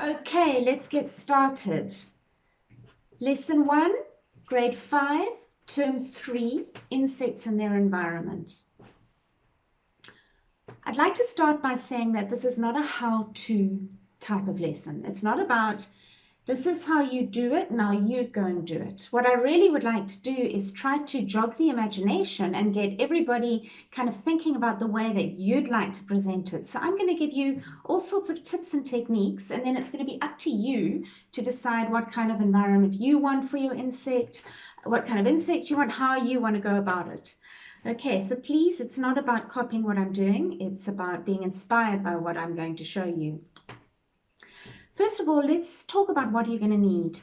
Okay, let's get started. Lesson 1, Grade 5, Term 3, Insects and their environment. I'd like to start by saying that this is not a how-to type of lesson. It's not about this is how you do it, now you go and do it. What I really would like to do is try to jog the imagination and get everybody kind of thinking about the way that you'd like to present it. So I'm going to give you all sorts of tips and techniques, and then it's going to be up to you to decide what kind of environment you want for your insect, what kind of insect you want, how you want to go about it. Okay, so please, it's not about copying what I'm doing. It's about being inspired by what I'm going to show you. First of all, let's talk about what you're going to need.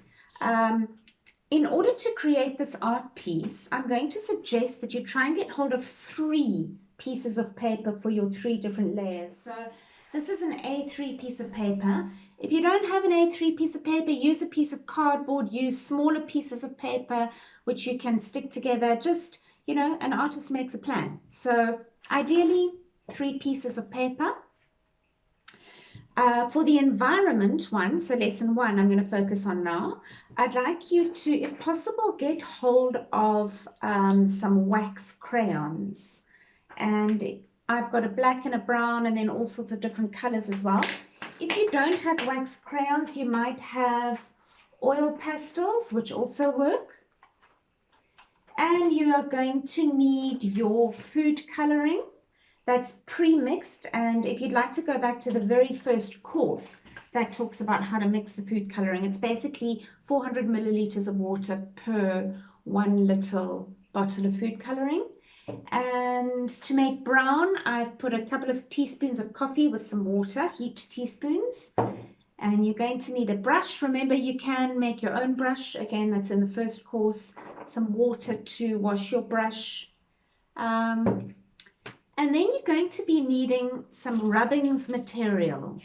In order to create this art piece, I'm going to suggest that you try and get hold of 3 pieces of paper for your 3 different layers. So this is an A3 piece of paper. If you don't have an A3 piece of paper, use a piece of cardboard, use smaller pieces of paper which you can stick together. Just, you know, an artist makes a plan. So ideally, 3 pieces of paper. For the environment one, so lesson 1 I'm going to focus on now, I'd like you to, if possible, get hold of some wax crayons. And I've got a black and a brown and then all sorts of different colors as well. If you don't have wax crayons, you might have oil pastels, which also work. And you are going to need your food coloring. That's pre-mixed, and if you'd like to go back to the very first course that talks about how to mix the food coloring, it's basically 400 milliliters of water per 1 little bottle of food coloring. And to make brown, I've put a couple of teaspoons of coffee with some water, heaped teaspoons. And you're going to need a brush. Remember, you can make your own brush. Again, that's in the first course. Some water to wash your brush. And then you're going to be needing some rubbings material.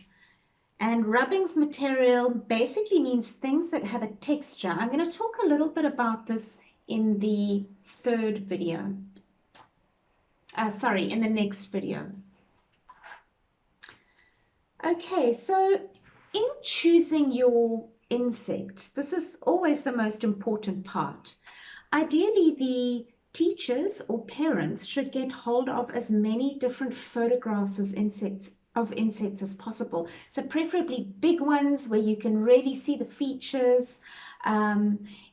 And rubbings material basically means things that have a texture. I'm going to talk a little bit about this in the third video. In the next video. Okay, so in choosing your insect, this is always the most important part. Ideally, the teachers or parents should get hold of as many different photographs of insects as possible. So preferably big ones where you can really see the features,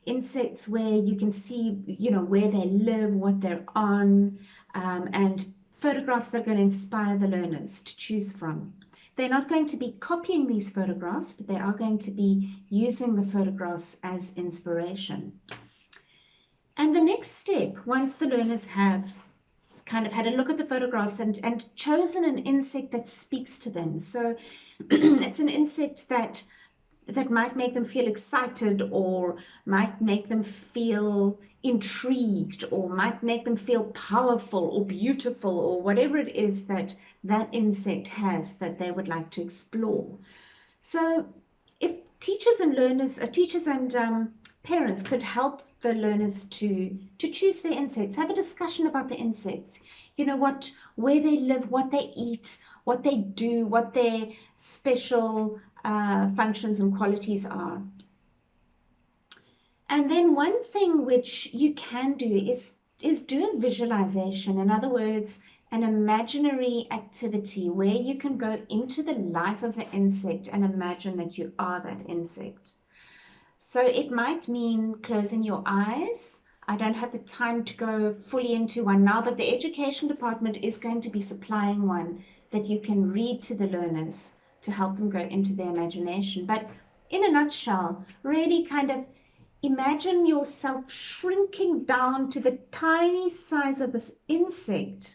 insects where you can see, you know, where they live, what they're on, and photographs that are going to inspire the learners to choose from. They're not going to be copying these photographs, but they are going to be using the photographs as inspiration. And the next step, once the learners have kind of had a look at the photographs and chosen an insect that speaks to them. So it's an insect that might make them feel excited, or might make them feel intrigued, or might make them feel powerful or beautiful, or whatever it is that insect has that they would like to explore. So if teachers and parents could help the learners to choose their insects, have a discussion about the insects, you know, where they live, what they eat, what they do, what their special functions and qualities are. And then one thing which you can do is do a visualization. In other words, an imaginary activity where you can go into the life of the insect and imagine that you are that insect. So it might mean closing your eyes. I don't have the time to go fully into one now, but the education department is going to be supplying one that you can read to the learners to help them go into their imagination. But in a nutshell, really kind of imagine yourself shrinking down to the tiny size of this insect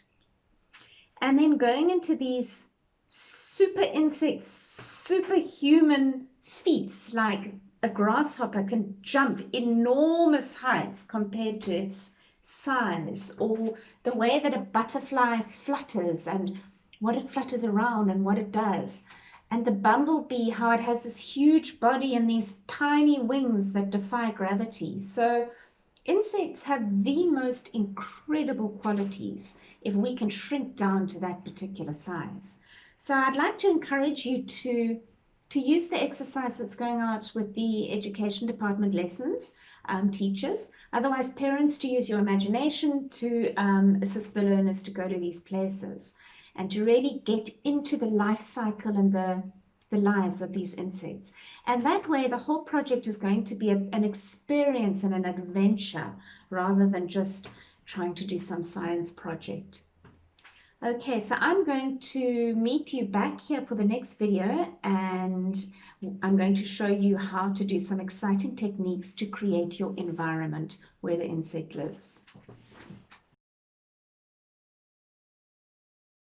and then going into these super insects, superhuman feats, like a grasshopper can jump enormous heights compared to its size, or the way that a butterfly flutters and what it flutters around and what it does, and the bumblebee, how it has this huge body and these tiny wings that defy gravity. So insects have the most incredible qualities if we can shrink down to that particular size. So I'd like to encourage you to to use the exercise that's going out with the education department lessons, teachers. Otherwise, parents, to use your imagination to assist the learners to go to these places and to really get into the life cycle and the lives of these insects. And that way, the whole project is going to be an experience and an adventure rather than just trying to do some science project. Okay, so I'm going to meet you back here for the next video, and I'm going to show you how to do some exciting techniques to create your environment where the insect lives.